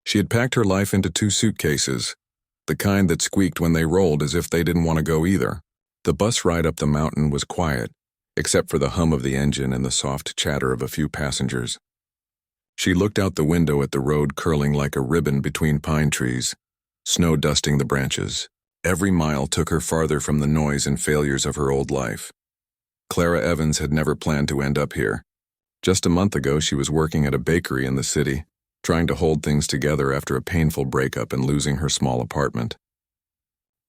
She had packed her life into 2 suitcases, the kind that squeaked when they rolled as if they didn't want to go either. The bus ride up the mountain was quiet, except for the hum of the engine and the soft chatter of a few passengers. She looked out the window at the road curling like a ribbon between pine trees, snow dusting the branches. Every mile took her farther from the noise and failures of her old life. Clara Evans had never planned to end up here. Just a month ago, she was working at a bakery in the city, trying to hold things together after a painful breakup and losing her small apartment.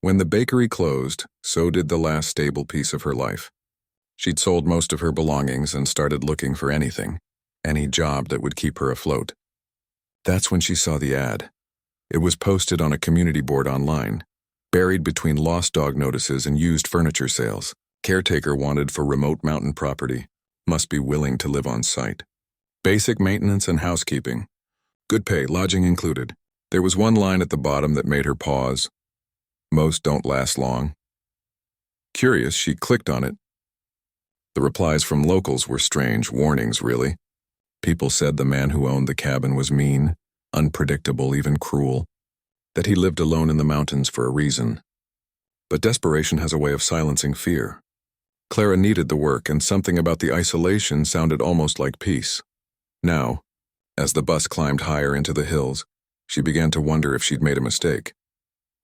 When the bakery closed, so did the last stable piece of her life. She'd sold most of her belongings and started looking for any job that would keep her afloat. That's when she saw the ad. It was posted on a community board online, buried between lost dog notices and used furniture sales. Caretaker wanted for remote mountain property, must be willing to live on site. Basic maintenance and housekeeping. Good pay, lodging included. There was one line at the bottom that made her pause. Most don't last long. Curious, she clicked on it. The replies from locals were strange warnings, really. People said the man who owned the cabin was mean, unpredictable, even cruel, that he lived alone in the mountains for a reason. But desperation has a way of silencing fear. Clara needed the work, and something about the isolation sounded almost like peace. Now, as the bus climbed higher into the hills, she began to wonder if she'd made a mistake.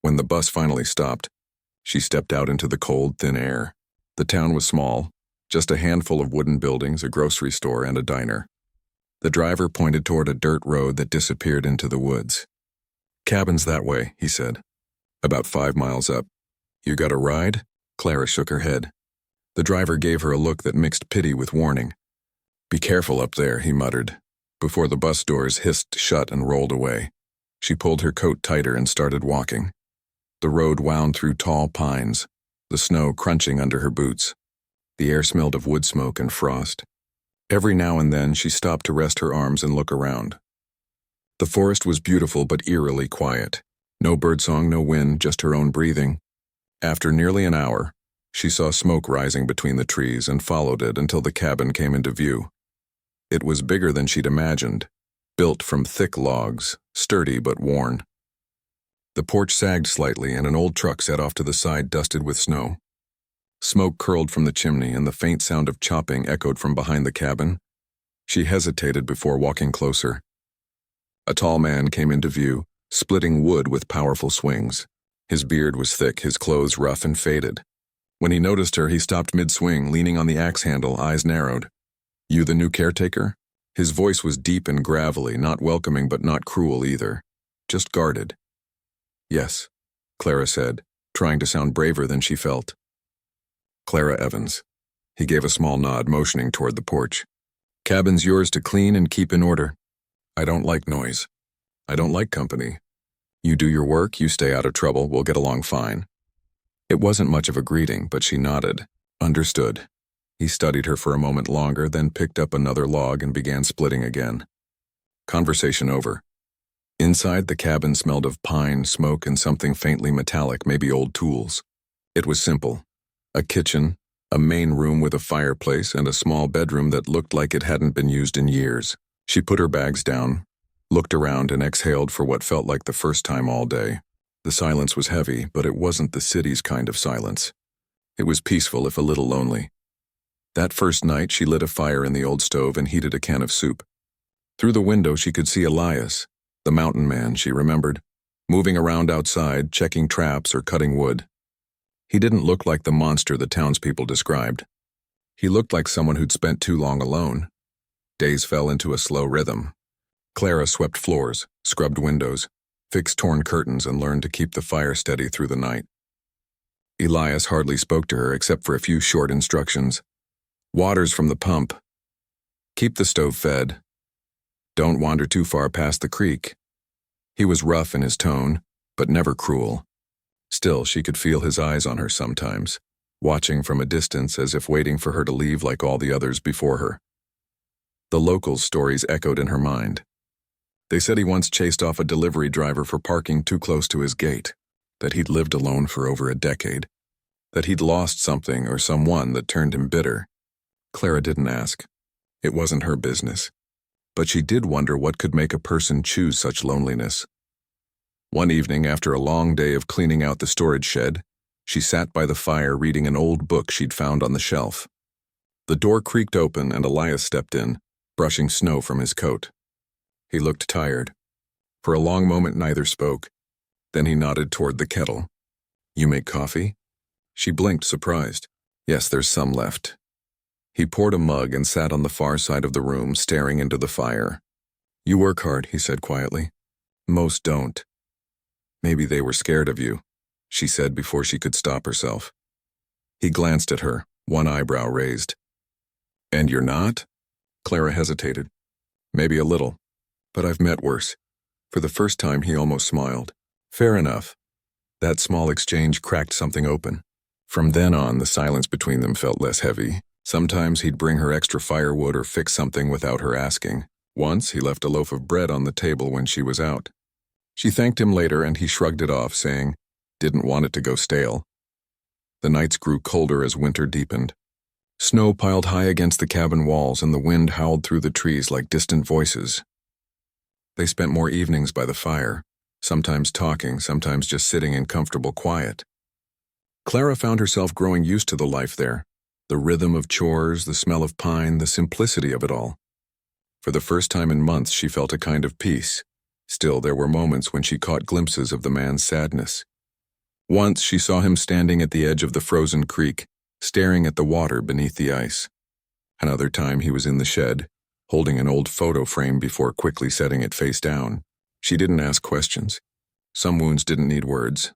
When the bus finally stopped, she stepped out into the cold, thin air. The town was small, just a handful of wooden buildings, a grocery store, and a diner. The driver pointed toward a dirt road that disappeared into the woods. "Cabin's that way," he said. "About 5 miles up. You got a ride?" Clara shook her head. The driver gave her a look that mixed pity with warning. "Be careful up there," he muttered, before the bus doors hissed shut and rolled away. She pulled her coat tighter and started walking. The road wound through tall pines, the snow crunching under her boots. The air smelled of wood smoke and frost. Every now and then she stopped to rest her arms and look around. The forest was beautiful but eerily quiet. No birdsong, no wind, just her own breathing. After nearly an hour, she saw smoke rising between the trees and followed it until the cabin came into view. It was bigger than she'd imagined, built from thick logs, sturdy but worn. The porch sagged slightly and an old truck set off to the side dusted with snow. Smoke curled from the chimney and the faint sound of chopping echoed from behind the cabin. She hesitated before walking closer. A tall man came into view, splitting wood with powerful swings. His beard was thick, his clothes rough and faded. When he noticed her, he stopped mid-swing, leaning on the axe handle, eyes narrowed. "You the new caretaker?" His voice was deep and gravelly, not welcoming but not cruel either, just guarded. "Yes," Clara said, trying to sound braver than she felt. "Clara Evans." He gave a small nod, motioning toward the porch. "Cabin's yours to clean and keep in order. I don't like noise. I don't like company. You do your work, you stay out of trouble, we'll get along fine." It wasn't much of a greeting, but she nodded. Understood. He studied her for a moment longer, then picked up another log and began splitting again. Conversation over. Inside, the cabin smelled of pine, smoke, and something faintly metallic, maybe old tools. It was simple. A kitchen, a main room with a fireplace, and a small bedroom that looked like it hadn't been used in years. She put her bags down, looked around, and exhaled for what felt like the first time all day. The silence was heavy, but it wasn't the city's kind of silence. It was peaceful, if a little lonely. That first night, she lit a fire in the old stove and heated a can of soup. Through the window, she could see Elias, the mountain man she remembered, moving around outside, checking traps or cutting wood. He didn't look like the monster the townspeople described. He looked like someone who'd spent too long alone. Days fell into a slow rhythm. Clara swept floors, scrubbed windows, fixed torn curtains, and learned to keep the fire steady through the night. Elias hardly spoke to her except for a few short instructions. "Water's from the pump. Keep the stove fed. Don't wander too far past the creek." He was rough in his tone, but never cruel. Still, she could feel his eyes on her sometimes, watching from a distance as if waiting for her to leave like all the others before her. The locals' stories echoed in her mind. They said he once chased off a delivery driver for parking too close to his gate, that he'd lived alone for over a decade, that he'd lost something or someone that turned him bitter. Clara didn't ask. It wasn't her business. but she did wonder what could make a person choose such loneliness. One evening, after a long day of cleaning out the storage shed, she sat by the fire reading an old book she'd found on the shelf. The door creaked open and Elias stepped in, brushing snow from his coat. He looked tired. For a long moment neither spoke. Then he nodded toward the kettle. "You make coffee?" She blinked, surprised. "Yes, there's some left." He poured a mug and sat on the far side of the room, staring into the fire. "You work hard," he said quietly. "Most don't." "Maybe they were scared of you," she said before she could stop herself. He glanced at her, one eyebrow raised. "And you're not?" Clara hesitated. "Maybe a little, but I've met worse." For the first time he almost smiled. "Fair enough." That small exchange cracked something open. From then on, the silence between them felt less heavy. Sometimes he'd bring her extra firewood or fix something without her asking. Once he left a loaf of bread on the table when she was out. She thanked him later and he shrugged it off, saying, "Didn't want it to go stale." The nights grew colder as winter deepened. Snow piled high against the cabin walls and the wind howled through the trees like distant voices. They spent more evenings by the fire, sometimes talking, sometimes just sitting in comfortable quiet. Clara found herself growing used to the life there, the rhythm of chores, the smell of pine, the simplicity of it all. For the first time in months she felt a kind of peace. Still, there were moments when she caught glimpses of the man's sadness. Once she saw him standing at the edge of the frozen creek, staring at the water beneath the ice. Another time he was in the shed, holding an old photo frame before quickly setting it face down. She didn't ask questions. Some wounds didn't need words.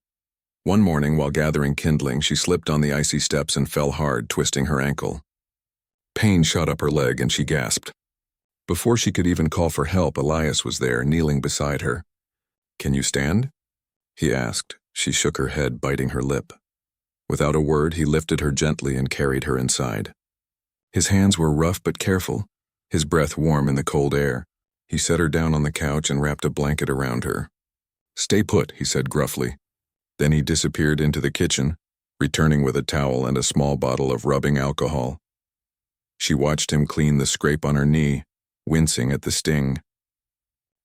One morning, while gathering kindling, she slipped on the icy steps and fell hard, twisting her ankle. Pain shot up her leg and she gasped. Before she could even call for help, Elias was there, kneeling beside her. "Can you stand?" he asked. She shook her head, biting her lip. Without a word, he lifted her gently and carried her inside. His hands were rough but careful, his breath warm in the cold air. He set her down on the couch and wrapped a blanket around her. "Stay put," he said gruffly. Then he disappeared into the kitchen, returning with a towel and a small bottle of rubbing alcohol. She watched him clean the scrape on her knee, wincing at the sting.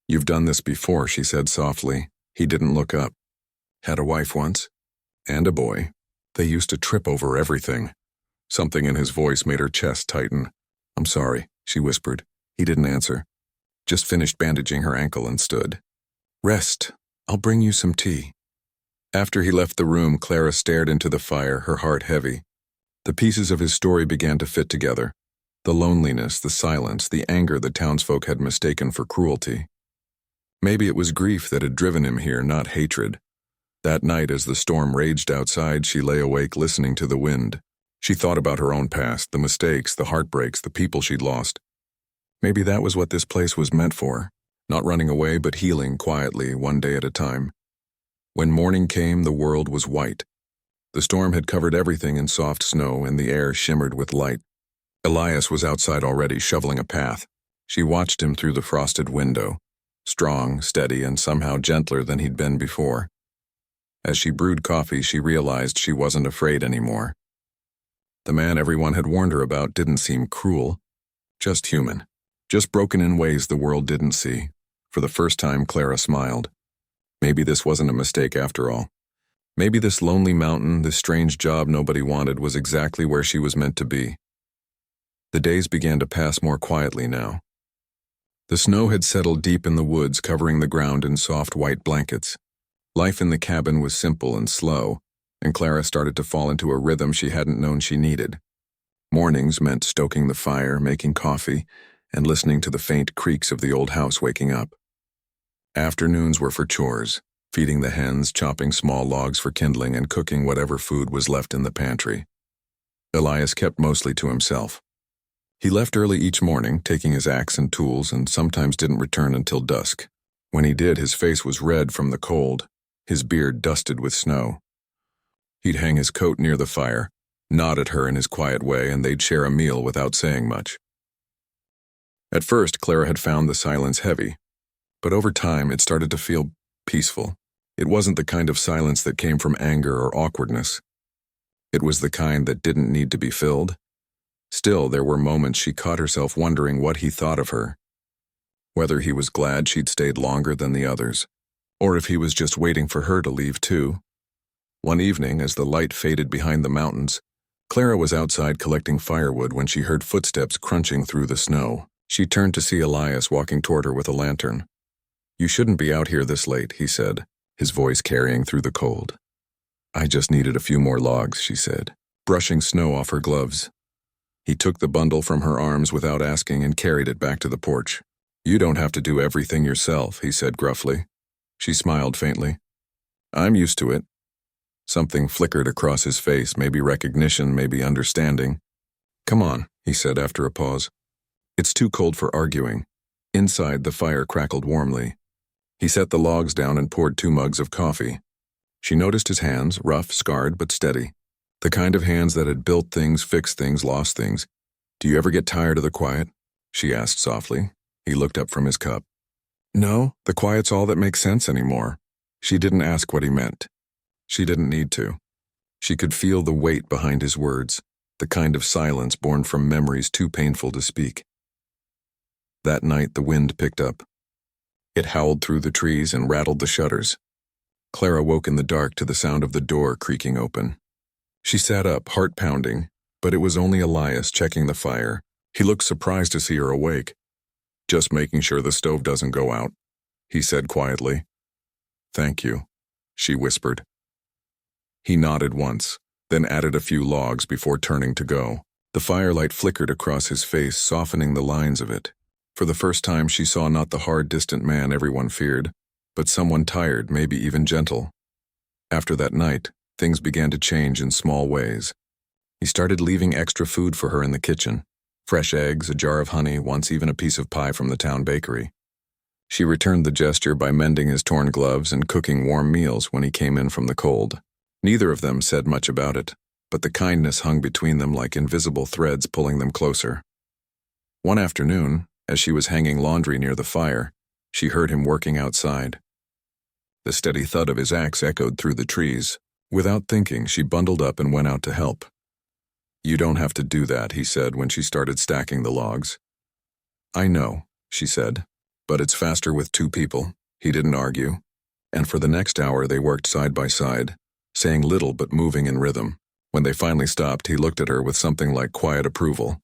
"You've done this before," she said softly. He didn't look up. "Had a wife once. And a boy. They used to trip over everything." Something in his voice made her chest tighten. "I'm sorry," she whispered. He didn't answer. Just finished bandaging her ankle and stood. "Rest. I'll bring you some tea." After he left the room, Clara stared into the fire, her heart heavy. The pieces of his story began to fit together. The loneliness, the silence, the anger the townsfolk had mistaken for cruelty. Maybe it was grief that had driven him here, not hatred. That night, as the storm raged outside, she lay awake listening to the wind. She thought about her own past, the mistakes, the heartbreaks, the people she'd lost. Maybe that was what this place was meant for, not running away but healing quietly, one day at a time. When morning came, the world was white. The storm had covered everything in soft snow and the air shimmered with light. Elias was outside already, shoveling a path. She watched him through the frosted window, strong, steady, and somehow gentler than he'd been before. As she brewed coffee, she realized she wasn't afraid anymore. The man everyone had warned her about didn't seem cruel, just human, just broken in ways the world didn't see. For the first time, Clara smiled. Maybe this wasn't a mistake after all. Maybe this lonely mountain, this strange job nobody wanted, was exactly where she was meant to be. The days began to pass more quietly now. The snow had settled deep in the woods, covering the ground in soft white blankets. Life in the cabin was simple and slow, and Clara started to fall into a rhythm she hadn't known she needed. Mornings meant stoking the fire, making coffee, and listening to the faint creaks of the old house waking up. Afternoons were for chores, feeding the hens, chopping small logs for kindling, and cooking whatever food was left in the pantry. Elias kept mostly to himself. He left early each morning, taking his axe and tools, and sometimes didn't return until dusk. When he did, his face was red from the cold, his beard dusted with snow. He'd hang his coat near the fire, nod at her in his quiet way, and they'd share a meal without saying much. At first, Clara had found the silence heavy, but over time it started to feel peaceful. It wasn't the kind of silence that came from anger or awkwardness. It was the kind that didn't need to be filled. Still, there were moments she caught herself wondering what he thought of her. whether he was glad she'd stayed longer than the others, or if he was just waiting for her to leave too. One evening, as the light faded behind the mountains, Clara was outside collecting firewood when she heard footsteps crunching through the snow. She turned to see Elias walking toward her with a lantern. "You shouldn't be out here this late," he said, his voice carrying through the cold. "I just needed a few more logs," she said, brushing snow off her gloves. He took the bundle from her arms without asking and carried it back to the porch. "You don't have to do everything yourself," he said gruffly. She smiled faintly. "I'm used to it." Something flickered across his face, maybe recognition, maybe understanding. "Come on," he said after a pause. "It's too cold for arguing." Inside, the fire crackled warmly. He set the logs down and poured 2 mugs of coffee. She noticed his hands, rough, scarred, but steady. The kind of hands that had built things, fixed things, lost things. "Do you ever get tired of the quiet?" she asked softly. He looked up from his cup. "No, the quiet's all that makes sense anymore." She didn't ask what he meant. She didn't need to. She could feel the weight behind his words, the kind of silence born from memories too painful to speak. That night, the wind picked up. It howled through the trees and rattled the shutters. Clara woke in the dark to the sound of the door creaking open. She sat up, heart pounding, but it was only Elias checking the fire. He looked surprised to see her awake. "Just making sure the stove doesn't go out," he said quietly. "Thank you," she whispered. He nodded once, then added a few logs before turning to go. The firelight flickered across his face, softening the lines of it. For the first time, she saw not the hard, distant man everyone feared, but someone tired, maybe even gentle. After that night, things began to change in small ways. He started leaving extra food for her in the kitchen. Fresh eggs, a jar of honey, once even a piece of pie from the town bakery. She returned the gesture by mending his torn gloves and cooking warm meals when he came in from the cold. Neither of them said much about it, but the kindness hung between them like invisible threads pulling them closer. One afternoon, as she was hanging laundry near the fire, she heard him working outside. The steady thud of his axe echoed through the trees. Without thinking, she bundled up and went out to help. "You don't have to do that," he said when she started stacking the logs. "I know," she said, "but it's faster with 2 people." He didn't argue, and for the next hour they worked side by side, saying little but moving in rhythm. When they finally stopped, he looked at her with something like quiet approval.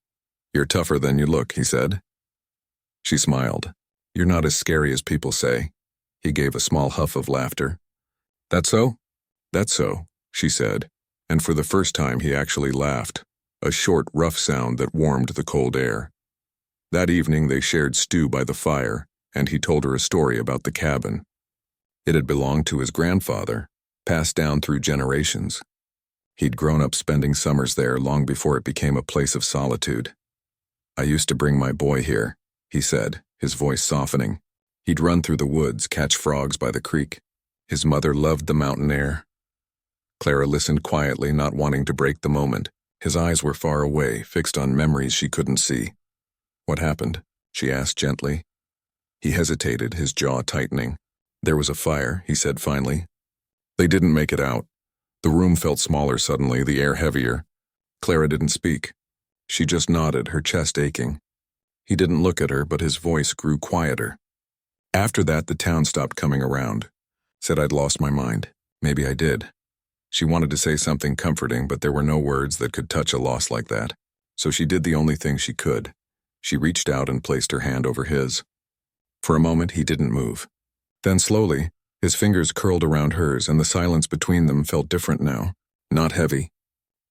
"You're tougher than you look," he said. She smiled. "You're not as scary as people say." He gave a small huff of laughter. "That so?" "That's so," she said, and for the first time he actually laughed, a short, rough sound that warmed the cold air. That evening they shared stew by the fire, and he told her a story about the cabin. It had belonged to his grandfather, passed down through generations. He'd grown up spending summers there long before it became a place of solitude. "I used to bring my boy here," he said, his voice softening. "He'd run through the woods, catch frogs by the creek. His mother loved the mountain air." Clara listened quietly, not wanting to break the moment. His eyes were far away, fixed on memories she couldn't see. "What happened?" she asked gently. He hesitated, his jaw tightening. "There was a fire," he said finally. "They didn't make it out." The room felt smaller suddenly, the air heavier. Clara didn't speak. She just nodded, her chest aching. He didn't look at her, but his voice grew quieter. "After that, the town stopped coming around. Said I'd lost my mind. Maybe I did." She wanted to say something comforting, but there were no words that could touch a loss like that. So she did the only thing she could. She reached out and placed her hand over his. For a moment, he didn't move. Then slowly, his fingers curled around hers, and the silence between them felt different now. Not heavy,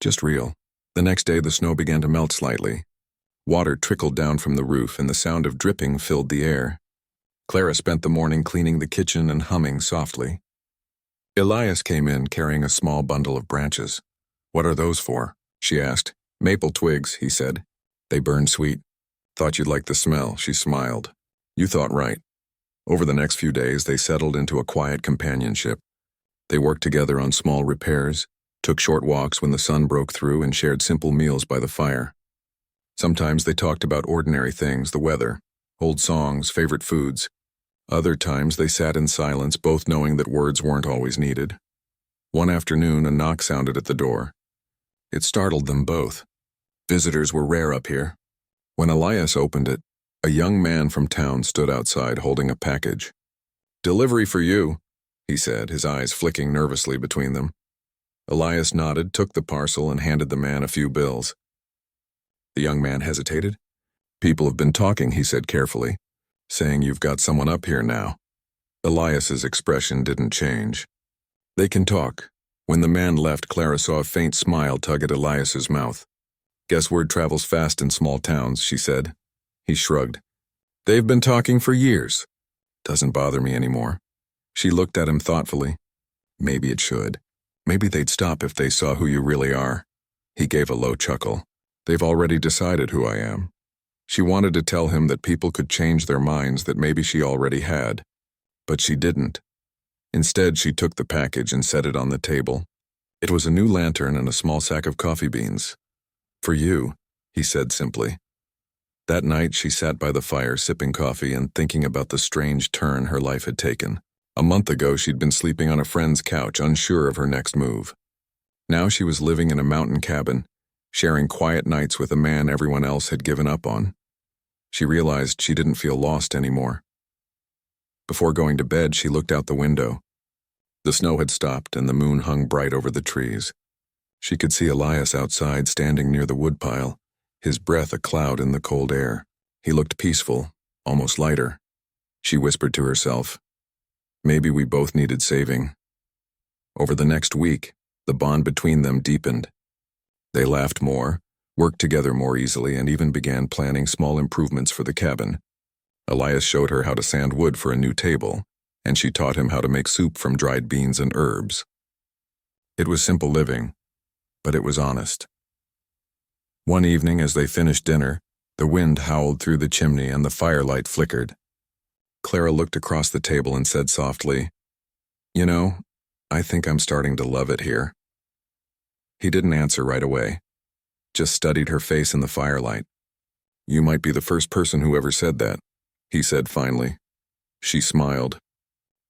just real. The next day, the snow began to melt slightly. Water trickled down from the roof, and the sound of dripping filled the air. Clara spent the morning cleaning the kitchen and humming softly. Elias came in carrying a small bundle of branches. "What are those for?" she asked. "Maple twigs," he said. "They burn sweet." "Thought you'd like the smell," she smiled. "You thought right." Over the next few days, they settled into a quiet companionship. They worked together on small repairs, took short walks when the sun broke through, and shared simple meals by the fire. Sometimes they talked about ordinary things, the weather, old songs, favorite foods. Other times they sat in silence, both knowing that words weren't always needed. One afternoon, a knock sounded at the door. It startled them both. Visitors were rare up here. When Elias opened it, A young man from town stood outside holding a package. "Delivery for you," he said, his eyes flicking nervously between them. Elias nodded, took the parcel, and handed the man a few bills. The young man hesitated. "People have been talking," he said carefully, "saying you've got someone up here now." Elias's expression didn't change. "They can talk." When the man left, Clara saw a faint smile tug at Elias's mouth. "Guess word travels fast in small towns," she said. He shrugged. "They've been talking for years." "Doesn't bother me anymore." She looked at him thoughtfully. "Maybe it should. Maybe they'd stop if they saw who you really are." He gave a low chuckle. "They've already decided who I am." She wanted to tell him that people could change their minds, that maybe she already had. But she didn't. Instead, she took the package and set it on the table. It was a new lantern and a small sack of coffee beans. "For you," he said simply. That night, she sat by the fire sipping coffee and thinking about the strange turn her life had taken. A month ago, she'd been sleeping on a friend's couch, unsure of her next move. Now she was living in a mountain cabin, sharing quiet nights with a man everyone else had given up on. She realized she didn't feel lost anymore. Before going to bed, she looked out the window. The snow had stopped and the moon hung bright over the trees. She could see Elias outside, standing near the woodpile, his breath a cloud in the cold air. He looked peaceful, almost lighter. She whispered to herself, "Maybe we both needed saving." Over the next week, the bond between them deepened. They laughed more, worked together more easily, and even began planning small improvements for the cabin. Elias showed her how to sand wood for a new table, and she taught him how to make soup from dried beans and herbs. It was simple living, but it was honest. One evening, as they finished dinner, the wind howled through the chimney and the firelight flickered. Clara looked across the table and said softly, "You know, I think I'm starting to love it here." He didn't answer right away, just studied her face in the firelight. "You might be the first person who ever said that," he said finally. She smiled.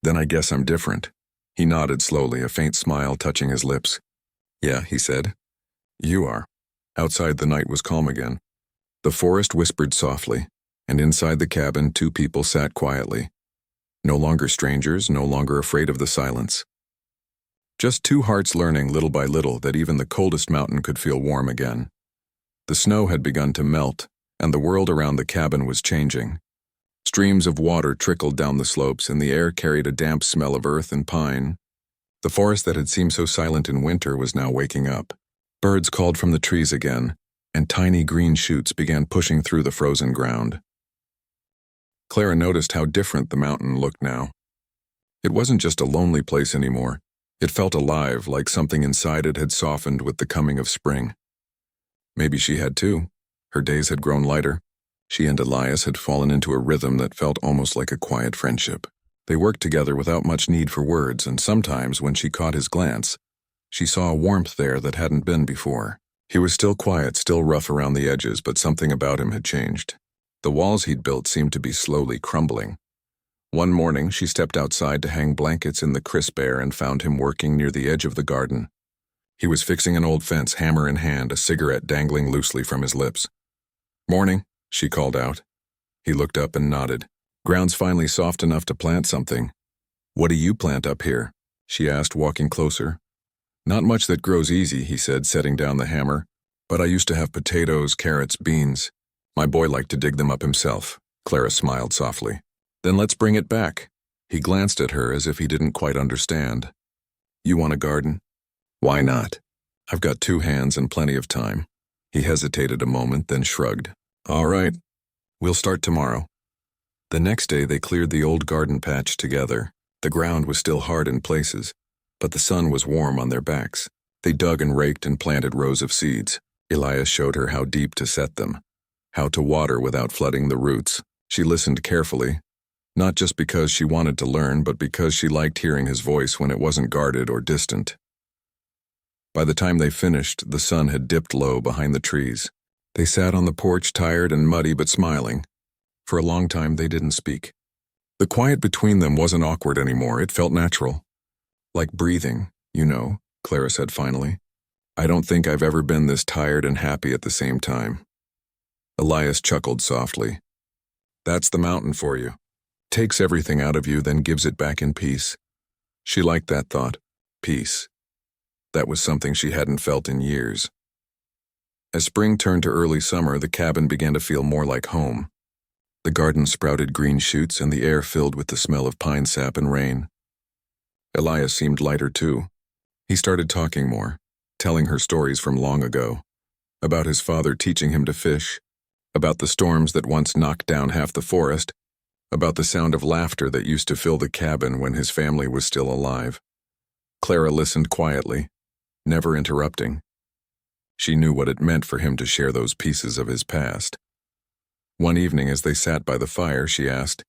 "Then I guess I'm different." He nodded slowly, a faint smile touching his lips. "Yeah," he said. "You are." Outside, the night was calm again. The forest whispered softly, and inside the cabin, two people sat quietly. No longer strangers, no longer afraid of the silence. Just two hearts learning little by little that even the coldest mountain could feel warm again. The snow had begun to melt, and the world around the cabin was changing. Streams of water trickled down the slopes, and the air carried a damp smell of earth and pine. The forest that had seemed so silent in winter was now waking up. Birds called from the trees again, and tiny green shoots began pushing through the frozen ground. Clara noticed how different the mountain looked now. It wasn't just a lonely place anymore. It felt alive, like something inside it had softened with the coming of spring. Maybe she had too. Her days had grown lighter. She and Elias had fallen into a rhythm that felt almost like a quiet friendship. They worked together without much need for words, and sometimes when she caught his glance, she saw a warmth there that hadn't been before. He was still quiet, still rough around the edges, but something about him had changed. The walls he'd built seemed to be slowly crumbling. One morning, she stepped outside to hang blankets in the crisp air and found him working near the edge of the garden. He was fixing an old fence, hammer in hand, a cigarette dangling loosely from his lips. "Morning," she called out. He looked up and nodded. "Ground's finally soft enough to plant something." "What do you plant up here?" she asked, walking closer. "Not much that grows easy," he said, setting down the hammer. "But I used to have potatoes, carrots, beans. My boy liked to dig them up himself." Clara smiled softly. "Then let's bring it back." He glanced at her as if he didn't quite understand. "You want a garden?" "Why not? I've got 2 hands and plenty of time." He hesitated a moment, then shrugged. "All right, we'll start tomorrow." The next day they cleared the old garden patch together. The ground was still hard in places, but the sun was warm on their backs. They dug and raked and planted rows of seeds. Elias showed her how deep to set them, how to water without flooding the roots. She listened carefully, not just because she wanted to learn, but because she liked hearing his voice when it wasn't guarded or distant. By the time they finished, the sun had dipped low behind the trees. They sat on the porch, tired and muddy but smiling. For a long time, they didn't speak. The quiet between them wasn't awkward anymore. It felt natural. "Like breathing, you know," Clara said finally. "I don't think I've ever been this tired and happy at the same time." Elias chuckled softly. That's the mountain for you. Takes everything out of you, then gives it back in peace. She liked that thought. Peace. That was something she hadn't felt in years. As spring turned to early summer, the cabin began to feel more like home. The garden sprouted green shoots and the air filled with the smell of pine sap and rain. Elias seemed lighter too. He started talking more, telling her stories from long ago, about his father teaching him to fish, about the storms that once knocked down half the forest, about the sound of laughter that used to fill the cabin when his family was still alive. Clara listened quietly, never interrupting. She knew what it meant for him to share those pieces of his past. One evening as they sat by the fire, she asked,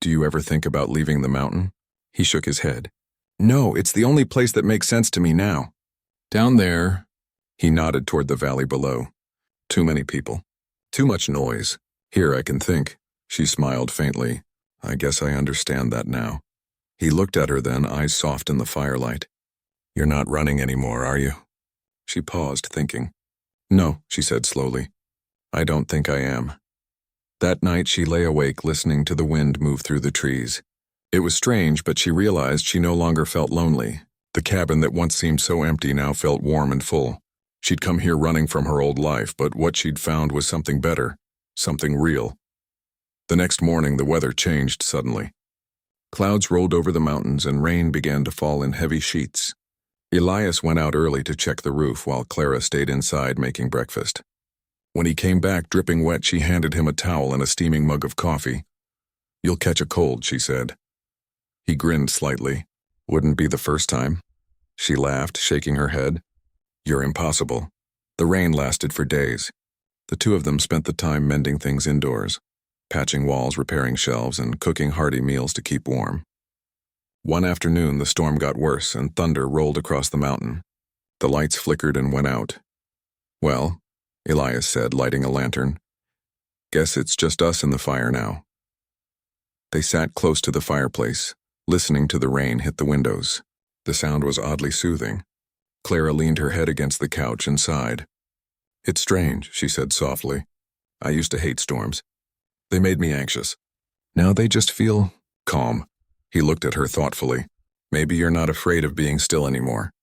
"Do you ever think about leaving the mountain?" He shook his head. "No, it's the only place that makes sense to me now." "Down there," he nodded toward the valley below. "Too many people. Too much noise. Here I can think." She smiled faintly. "I guess I understand that now." He looked at her then, eyes soft in the firelight. "You're not running anymore, are you?" She paused, thinking. "No," she said slowly. "I don't think I am." That night she lay awake listening to the wind move through the trees. It was strange, but she realized she no longer felt lonely. The cabin that once seemed so empty now felt warm and full. She'd come here running from her old life, but what she'd found was something better, something real. The next morning the weather changed suddenly. Clouds rolled over the mountains and rain began to fall in heavy sheets. Elias went out early to check the roof while Clara stayed inside making breakfast. When he came back dripping wet, she handed him a towel and a steaming mug of coffee. "You'll catch a cold," she said. He grinned slightly. "Wouldn't be the first time." She laughed, shaking her head. "You're impossible." The rain lasted for days. The two of them spent the time mending things indoors, patching walls, repairing shelves, and cooking hearty meals to keep warm. One afternoon, the storm got worse and thunder rolled across the mountain. The lights flickered and went out. "Well," Elias said, lighting a lantern, "guess it's just us in the fire now." They sat close to the fireplace, listening to the rain hit the windows. The sound was oddly soothing. Clara leaned her head against the couch and sighed. "It's strange," she said softly. "I used to hate storms. They made me anxious. Now they just feel calm." He looked at her thoughtfully. "Maybe you're not afraid of being still anymore."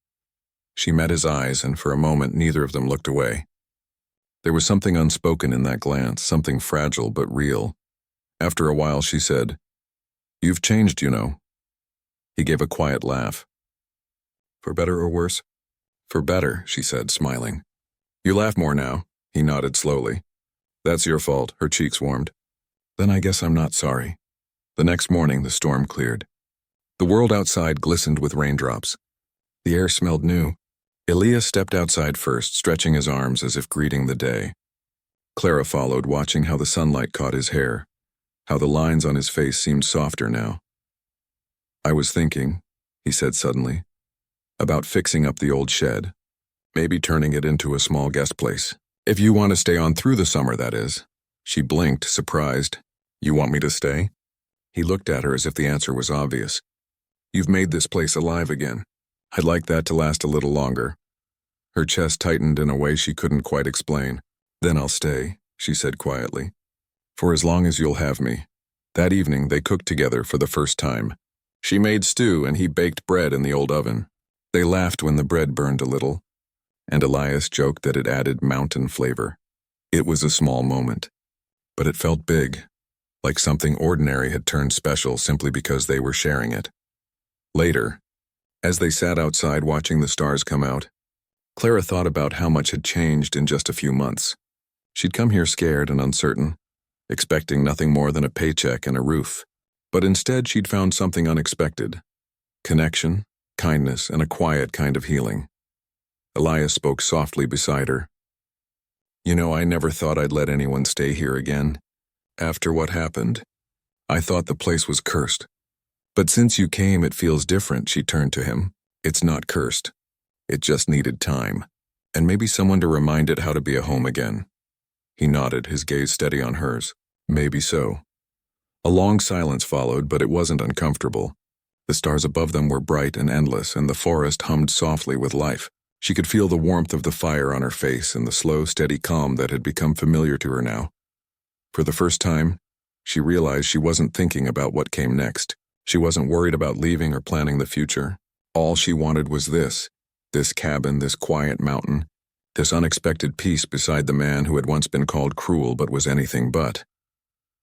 She met his eyes, and for a moment neither of them looked away. There was something unspoken in that glance, something fragile but real. After a while she said, "You've changed, you know." He gave a quiet laugh. "For better or worse?" "For better," she said, smiling. "You laugh more now." He nodded slowly. "That's your fault." Her cheeks warmed. "Then I guess I'm not sorry." The next morning the storm cleared. The world outside glistened with raindrops. The air smelled new. Elias stepped outside first, stretching his arms as if greeting the day. Clara followed, watching how the sunlight caught his hair, how the lines on his face seemed softer now. "I was thinking," he said suddenly, "about fixing up the old shed, maybe turning it into a small guest place. If you want to stay on through the summer, that is." She blinked, surprised. "You want me to stay?" He looked at her as if the answer was obvious. "You've made this place alive again. I'd like that to last a little longer." Her chest tightened in a way she couldn't quite explain. "Then I'll stay," she said quietly. "For as long as you'll have me." That evening they cooked together for the first time. She made stew and he baked bread in the old oven. They laughed when the bread burned a little, and Elias joked that it added mountain flavor. It was a small moment, but it felt big, like something ordinary had turned special simply because they were sharing it. Later, as they sat outside watching the stars come out, Clara thought about how much had changed in just a few months. She'd come here scared and uncertain, expecting nothing more than a paycheck and a roof, but instead she'd found something unexpected: connection, kindness, and a quiet kind of healing. Elias spoke softly beside her. "You know, I never thought I'd let anyone stay here again. After what happened, I thought the place was cursed. But since you came, it feels different." She turned to him. "It's not cursed. It just needed time, and maybe someone to remind it how to be a home again." He nodded, his gaze steady on hers. "Maybe so." A long silence followed, but it wasn't uncomfortable. The stars above them were bright and endless, and the forest hummed softly with life. She could feel the warmth of the fire on her face and the slow, steady calm that had become familiar to her now. For the first time, She realized she wasn't thinking about what came next. She wasn't worried about leaving or planning the future. All she wanted was this cabin, this quiet mountain, this unexpected peace beside the man who had once been called cruel but was anything but.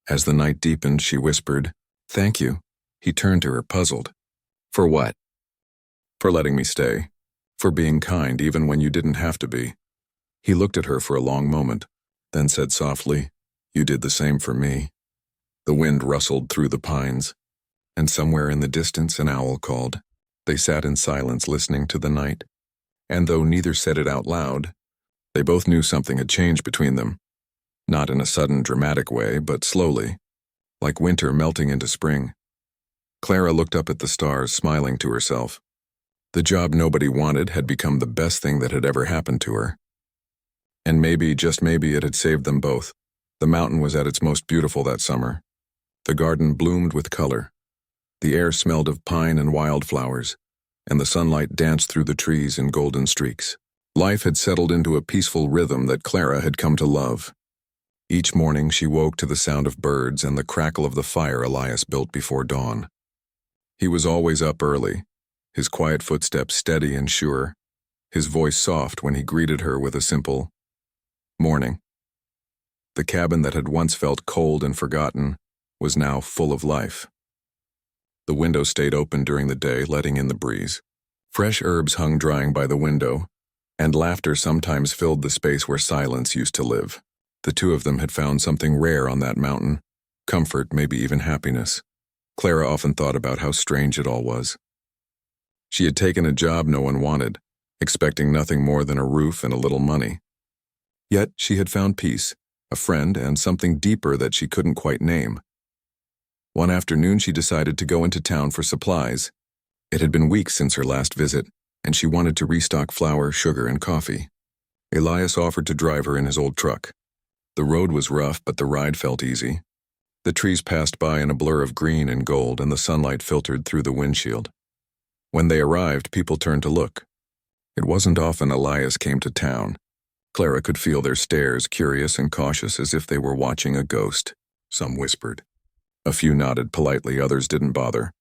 As the night deepened, she whispered, "Thank you." He turned to her, puzzled. "For what?" "For letting me stay. For being kind even when you didn't have to be." He looked at her for a long moment, then said softly, "You did the same for me." The wind rustled through the pines, and somewhere in the distance an owl called. They sat in silence listening to the night, and though neither said it out loud, they both knew something had changed between them. Not in a sudden, dramatic way, but slowly, like winter melting into spring. Clara looked up at the stars, smiling to herself. The job nobody wanted had become the best thing that had ever happened to her. And maybe, just maybe, it had saved them both. The mountain was at its most beautiful that summer. The garden bloomed with color. The air smelled of pine and wildflowers, and the sunlight danced through the trees in golden streaks. Life had settled into a peaceful rhythm that Clara had come to love. Each morning she woke to the sound of birds and the crackle of the fire Elias built before dawn. He was always up early, his quiet footsteps steady and sure, his voice soft when he greeted her with a simple morning. The cabin that had once felt cold and forgotten was now full of life. The window stayed open during the day, letting in the breeze. Fresh herbs hung drying by the window, and laughter sometimes filled the space where silence used to live. The two of them had found something rare on that mountain, comfort, maybe even happiness. Clara often thought about how strange it all was. She had taken a job no one wanted, expecting nothing more than a roof and a little money. Yet she had found peace, a friend, and something deeper that she couldn't quite name. One afternoon she decided to go into town for supplies. It had been weeks since her last visit, and she wanted to restock flour, sugar, and coffee. Elias offered to drive her in his old truck. The road was rough, but the ride felt easy. The trees passed by in a blur of green and gold, and the sunlight filtered through the windshield. When they arrived, people turned to look. It wasn't often Elias came to town. Clara could feel their stares, curious and cautious, as if they were watching a ghost. Some whispered. A few nodded politely, others didn't bother.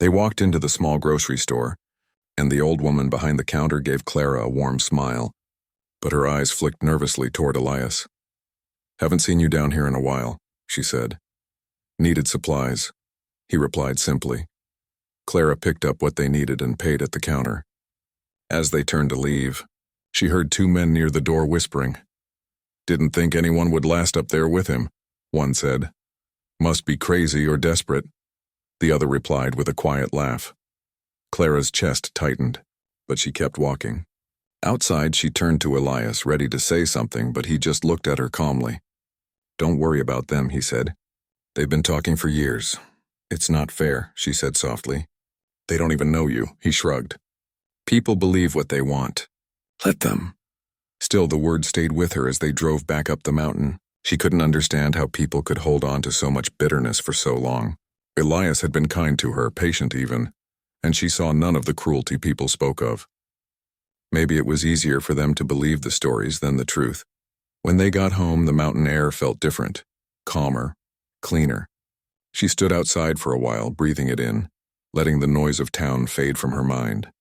They walked into the small grocery store, and the old woman behind the counter gave Clara a warm smile, but her eyes flicked nervously toward Elias. "Haven't seen you down here in a while," she said. "Needed supplies," he replied simply. Clara picked up what they needed and paid at the counter. As they turned to leave, she heard two men near the door whispering. "Didn't think anyone would last up there with him," one said. "Must be crazy or desperate," the other replied with a quiet laugh. Clara's chest tightened, but she kept walking. Outside, she turned to Elias, ready to say something, but he just looked at her calmly. "Don't worry about them," he said. "They've been talking for years. It's not fair," she said softly. "They don't even know you," he shrugged. "People believe what they want. Let them." Still, the words stayed with her as they drove back up the mountain. She couldn't understand how people could hold on to so much bitterness for so long. Elias had been kind to her, patient even, and she saw none of the cruelty people spoke of. Maybe it was easier for them to believe the stories than the truth. When they got home, the mountain air felt different, calmer, cleaner. She stood outside for a while, breathing it in, letting the noise of town fade from her mind.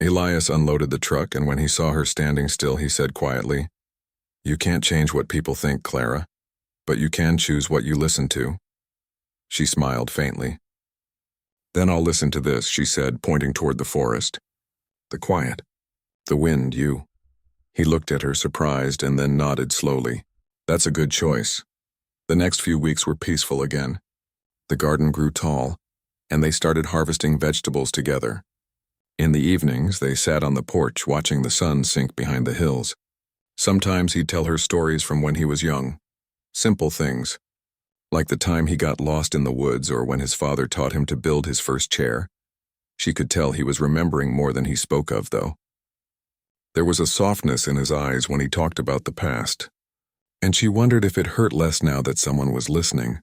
Elias unloaded the truck, and when he saw her standing still, he said quietly, "You can't change what people think, Clara, but you can choose what you listen to." She smiled faintly. "Then I'll listen to this," she said, pointing toward the forest. "The quiet. The wind, you." He looked at her, surprised, and then nodded slowly. "That's a good choice." The next few weeks were peaceful again. The garden grew tall, and they started harvesting vegetables together. In the evenings, they sat on the porch watching the sun sink behind the hills. Sometimes he'd tell her stories from when he was young. Simple things, like the time he got lost in the woods or when his father taught him to build his first chair. She could tell he was remembering more than he spoke of, though. There was a softness in his eyes when he talked about the past, and she wondered if it hurt less now that someone was listening.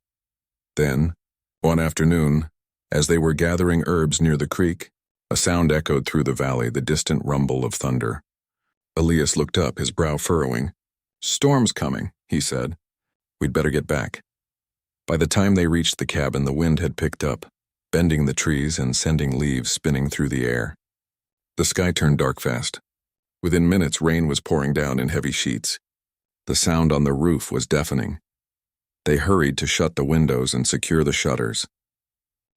Then, one afternoon, as they were gathering herbs near the creek, a sound echoed through the valley, the distant rumble of thunder. Elias looked up, his brow furrowing. "Storm's coming," he said. "We'd better get back." By the time they reached the cabin, the wind had picked up, bending the trees and sending leaves spinning through the air. The sky turned dark fast. Within minutes, rain was pouring down in heavy sheets. The sound on the roof was deafening. They hurried to shut the windows and secure the shutters.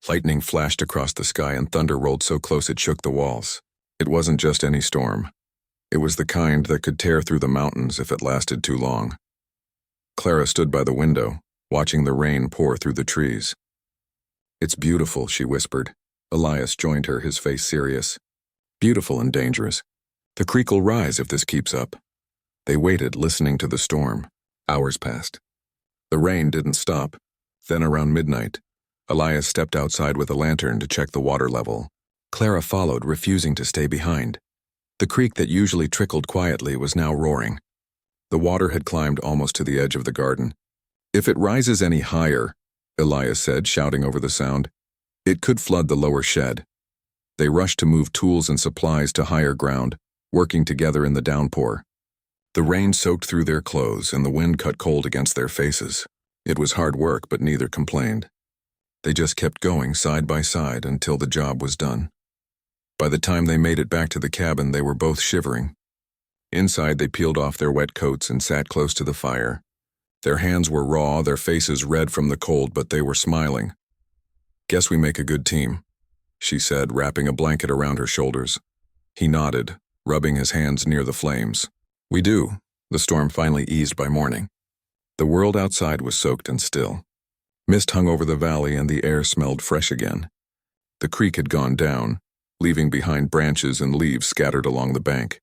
Lightning flashed across the sky and thunder rolled so close it shook the walls. It wasn't just any storm. It was the kind that could tear through the mountains if it lasted too long. Clara stood by the window, watching the rain pour through the trees. "It's beautiful," she whispered. Elias joined her, his face serious. "Beautiful and dangerous. The creek will rise if this keeps up." They waited, listening to the storm. Hours passed. The rain didn't stop. Then around midnight, Elias stepped outside with a lantern to check the water level. Clara followed, refusing to stay behind. The creek that usually trickled quietly was now roaring. The water had climbed almost to the edge of the garden. "If it rises any higher," Elias said, shouting over the sound, "it could flood the lower shed." They rushed to move tools and supplies to higher ground, working together in the downpour. The rain soaked through their clothes and the wind cut cold against their faces. It was hard work, but neither complained. They just kept going side by side until the job was done. By the time they made it back to the cabin, they were both shivering. Inside, they peeled off their wet coats and sat close to the fire. Their hands were raw, their faces red from the cold, but they were smiling. "Guess we make a good team," she said, wrapping a blanket around her shoulders. He nodded, rubbing his hands near the flames. "We do." The storm finally eased by morning. The world outside was soaked and still. Mist hung over the valley and the air smelled fresh again. The creek had gone down, leaving behind branches and leaves scattered along the bank.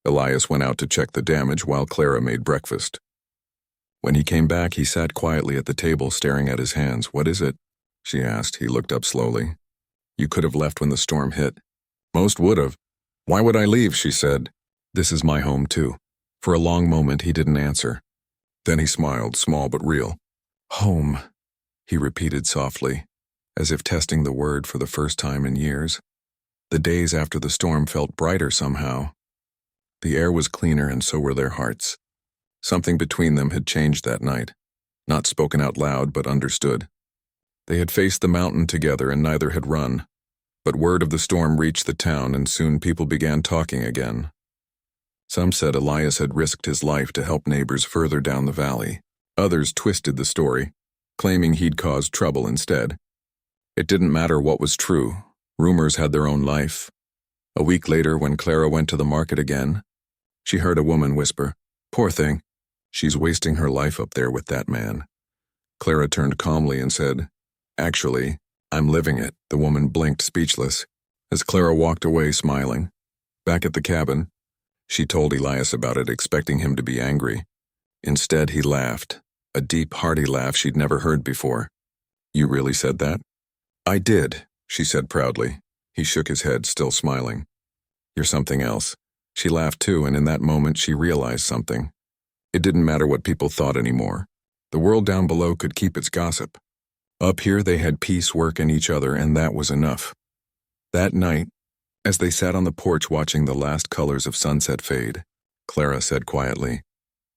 Elias went out to check the damage while Clara made breakfast. When he came back, he sat quietly at the table, staring at his hands. "What is it?" she asked. He looked up slowly. "You could have left when the storm hit." "Most would have. Why would I leave?" she said. "This is my home, too." For a long moment, he didn't answer. Then he smiled, small but real. "Home," he repeated softly, as if testing the word for the first time in years. The days after the storm felt brighter somehow. The air was cleaner and so were their hearts. Something between them had changed that night, not spoken out loud but understood. They had faced the mountain together and neither had run. But word of the storm reached the town and soon people began talking again. Some said Elias had risked his life to help neighbors further down the valley. Others twisted the story, claiming he'd caused trouble instead. It didn't matter what was true. Rumors had their own life. A week later, when Clara went to the market again, she heard a woman whisper, "Poor thing. She's wasting her life up there with that man." Clara turned calmly and said, "Actually, I'm living it." The woman blinked, speechless, as Clara walked away smiling. Back at the cabin, she told Elias about it, expecting him to be angry. Instead, he laughed, a deep, hearty laugh she'd never heard before. "You really said that?" "I did," she said proudly. He shook his head, still smiling. "You're something else." She laughed too, and in that moment she realized something. It didn't matter what people thought anymore. The world down below could keep its gossip. Up here they had peace, work, and each other, and that was enough. That night, as they sat on the porch watching the last colors of sunset fade, Clara said quietly,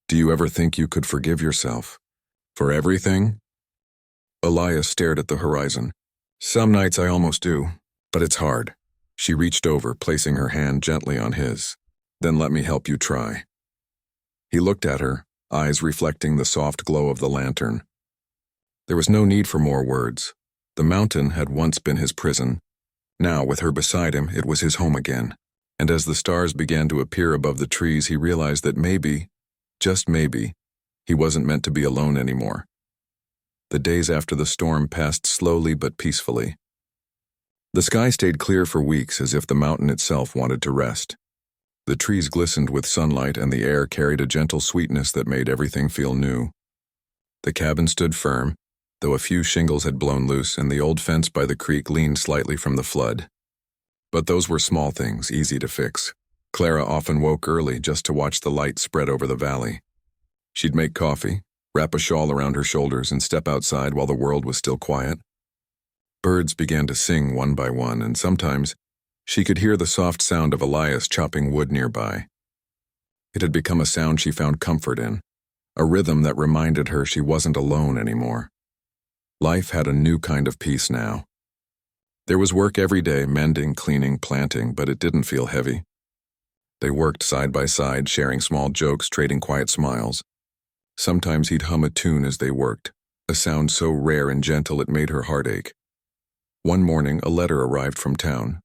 "Do you ever think you could forgive yourself? For everything?" Elias stared at the horizon. "Some nights I almost do, but it's hard." She reached over, placing her hand gently on his. "Then let me help you try." He looked at her, eyes reflecting the soft glow of the lantern. There was no need for more words. The mountain had once been his prison. Now, with her beside him, it was his home again. And as the stars began to appear above the trees, he realized that maybe, just maybe, he wasn't meant to be alone anymore. The days after the storm passed slowly but peacefully. The sky stayed clear for weeks, as if the mountain itself wanted to rest. The trees glistened with sunlight and the air carried a gentle sweetness that made everything feel new. The cabin stood firm, though a few shingles had blown loose and the old fence by the creek leaned slightly from the flood. But those were small things, easy to fix. Clara often woke early just to watch the light spread over the valley. She'd make coffee, wrap a shawl around her shoulders, and step outside while the world was still quiet. Birds began to sing one by one, and sometimes she could hear the soft sound of Elias chopping wood nearby. It had become a sound she found comfort in, a rhythm that reminded her she wasn't alone anymore. Life had a new kind of peace now. There was work every day, mending, cleaning, planting, but it didn't feel heavy. They worked side by side, sharing small jokes, trading quiet smiles. Sometimes he'd hum a tune as they worked, a sound so rare and gentle it made her heart ache. One morning, a letter arrived from town.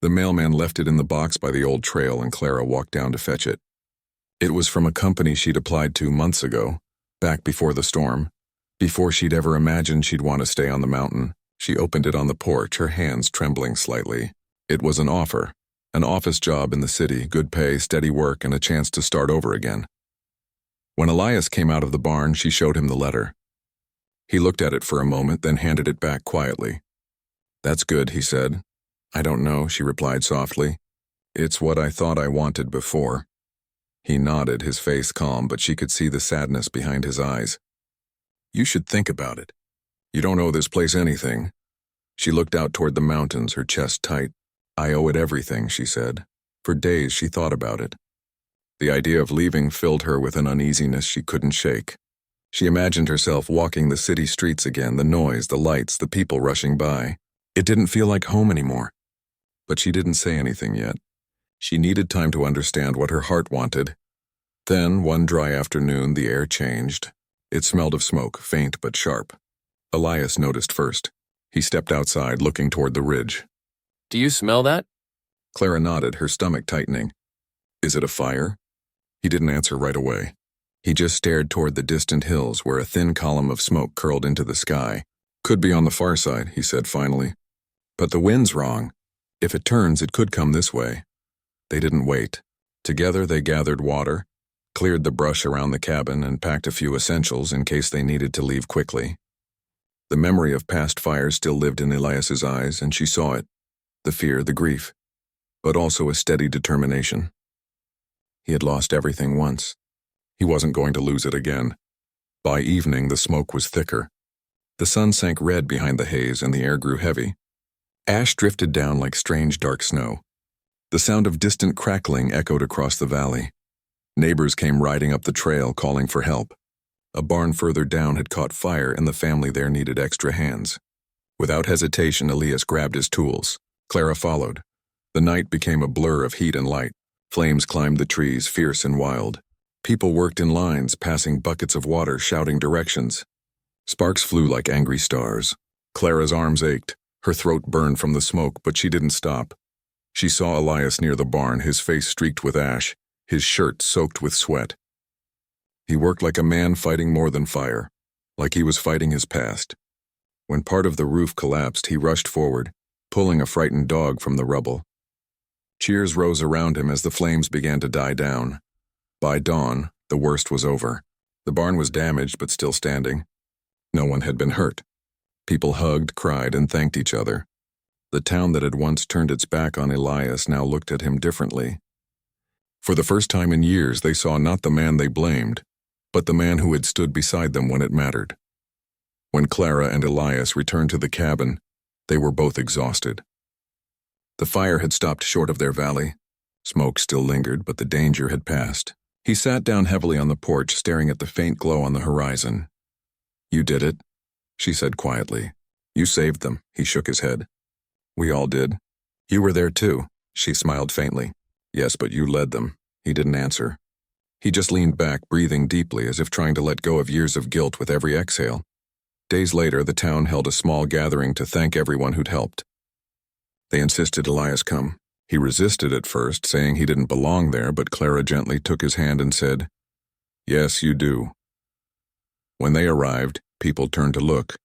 The mailman left it in the box by the old trail, and Clara walked down to fetch it. It was from a company she'd applied to months ago, back before the storm. Before she'd ever imagined she'd want to stay on the mountain, she opened it on the porch, her hands trembling slightly. It was an offer, an office job in the city, good pay, steady work, and a chance to start over again. When Elias came out of the barn, she showed him the letter. He looked at it for a moment, then handed it back quietly. "That's good," he said. "I don't know," she replied softly. "It's what I thought I wanted before." He nodded, his face calm, but she could see the sadness behind his eyes. "You should think about it. You don't owe this place anything." She looked out toward the mountains, her chest tight. "I owe it everything," she said. For days she thought about it. The idea of leaving filled her with an uneasiness she couldn't shake. She imagined herself walking the city streets again, the noise, the lights, the people rushing by. It didn't feel like home anymore. But she didn't say anything yet. She needed time to understand what her heart wanted. Then, one dry afternoon, the air changed. It smelled of smoke, faint but sharp. Elias noticed first. He stepped outside, looking toward the ridge. "Do you smell that?" Clara nodded, her stomach tightening. "Is it a fire?" He didn't answer right away. He just stared toward the distant hills where a thin column of smoke curled into the sky. "Could be on the far side," he said finally. "But the wind's wrong. If it turns, it could come this way." They didn't wait. Together they gathered water, cleared the brush around the cabin, and packed a few essentials in case they needed to leave quickly. The memory of past fires still lived in Elias's eyes, and she saw it. The fear, the grief, but also a steady determination. He had lost everything once. He wasn't going to lose it again. By evening, the smoke was thicker. The sun sank red behind the haze, and the air grew heavy. Ash drifted down like strange dark snow. The sound of distant crackling echoed across the valley. Neighbors came riding up the trail, calling for help. A barn further down had caught fire, and the family there needed extra hands. Without hesitation, Elias grabbed his tools. Clara followed. The night became a blur of heat and light. Flames climbed the trees, fierce and wild. People worked in lines, passing buckets of water, shouting directions. Sparks flew like angry stars. Clara's arms ached. Her throat burned from the smoke, but she didn't stop. She saw Elias near the barn, his face streaked with ash, his shirt soaked with sweat. He worked like a man fighting more than fire, like he was fighting his past. When part of the roof collapsed, he rushed forward, pulling a frightened dog from the rubble. Cheers rose around him as the flames began to die down. By dawn, the worst was over. The barn was damaged but still standing. No one had been hurt. People hugged, cried, and thanked each other. The town that had once turned its back on Elias now looked at him differently. For the first time in years, they saw not the man they blamed, but the man who had stood beside them when it mattered. When Clara and Elias returned to the cabin, they were both exhausted. The fire had stopped short of their valley. Smoke still lingered, but the danger had passed. He sat down heavily on the porch, staring at the faint glow on the horizon. "You did it," she said quietly. "You saved them," he shook his head. "We all did. You were there too," she smiled faintly. "Yes, but you led them." He didn't answer. He just leaned back, breathing deeply, as if trying to let go of years of guilt with every exhale. Days later, the town held a small gathering to thank everyone who'd helped. They insisted Elias come. He resisted at first, saying he didn't belong there, but Clara gently took his hand and said, "Yes, you do." When they arrived, people turned to look,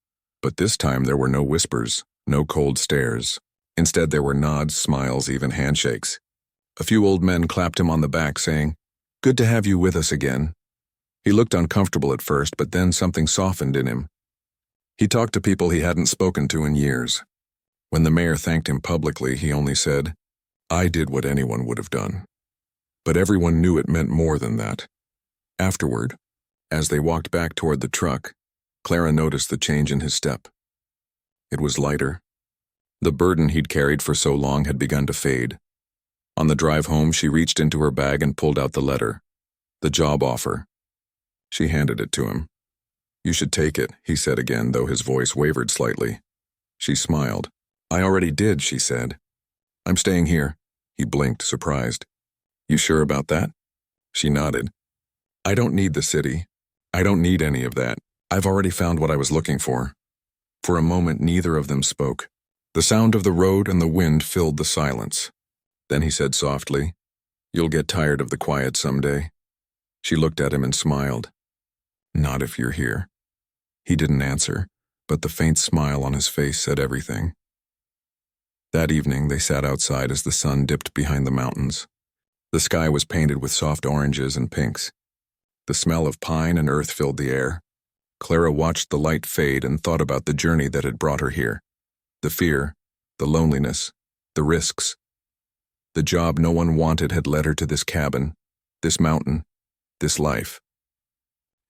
but this time there were no whispers, no cold stares. Instead, there were nods, smiles, even handshakes. A few old men clapped him on the back, saying, "Good to have you with us again." He looked uncomfortable at first, but then something softened in him. He talked to people he hadn't spoken to in years. When the mayor thanked him publicly, he only said, "I did what anyone would have done." But everyone knew it meant more than that. Afterward, as they walked back toward the truck, Clara noticed the change in his step. It was lighter. The burden he'd carried for so long had begun to fade. On the drive home, she reached into her bag and pulled out the letter, the job offer. She handed it to him. You should take it, he said again, though his voice wavered slightly. She smiled. I already did, she said. I'm staying here. He blinked, surprised. You sure about that? She nodded. I don't need the city. I don't need any of that. I've already found what I was looking for. For a moment, neither of them spoke. The sound of the road and the wind filled the silence. Then he said softly, You'll get tired of the quiet someday. She looked at him and smiled. Not if you're here. He didn't answer, but the faint smile on his face said everything. That evening, they sat outside as the sun dipped behind the mountains. The sky was painted with soft oranges and pinks. The smell of pine and earth filled the air. Clara watched the light fade and thought about the journey that had brought her here. The fear, the loneliness, the risks. The job no one wanted had led her to this cabin, this mountain, this life.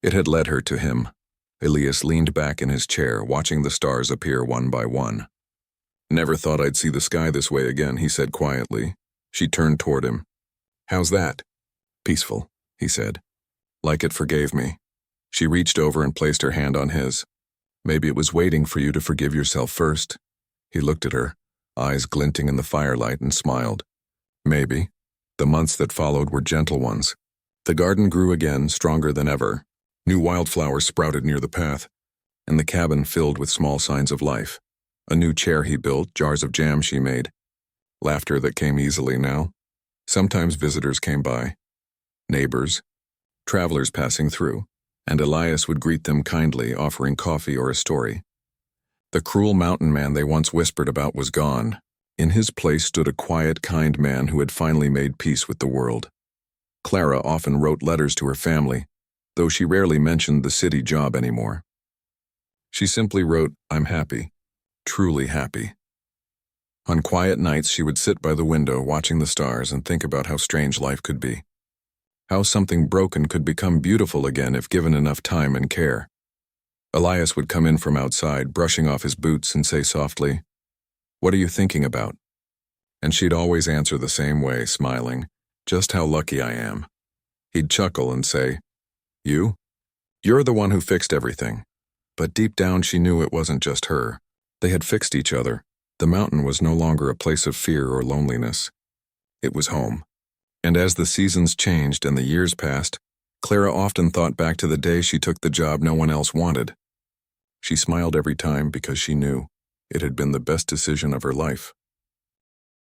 It had led her to him. Elias leaned back in his chair, watching the stars appear one by one. Never thought I'd see the sky this way again, he said quietly. She turned toward him. How's that? Peaceful, he said. Like it forgave me. She reached over and placed her hand on his. Maybe it was waiting for you to forgive yourself first. He looked at her, eyes glinting in the firelight, and smiled. Maybe. The months that followed were gentle ones. The garden grew again, stronger than ever. New wildflowers sprouted near the path, and the cabin filled with small signs of life. A new chair he built, jars of jam she made. Laughter that came easily now. Sometimes visitors came by. Neighbors. Travelers passing through. And Elias would greet them kindly, offering coffee or a story. The cruel mountain man they once whispered about was gone. In his place stood a quiet, kind man who had finally made peace with the world. Clara often wrote letters to her family, though she rarely mentioned the city job anymore. She simply wrote, I'm happy, truly happy. On quiet nights, she would sit by the window watching the stars and think about how strange life could be. How something broken could become beautiful again if given enough time and care. Elias would come in from outside, brushing off his boots, and say softly, What are you thinking about? And she'd always answer the same way, smiling, Just how lucky I am. He'd chuckle and say, You? You're the one who fixed everything. But deep down she knew it wasn't just her. They had fixed each other. The mountain was no longer a place of fear or loneliness. It was home. And as the seasons changed and the years passed, Clara often thought back to the day she took the job no one else wanted. She smiled every time because she knew it had been the best decision of her life.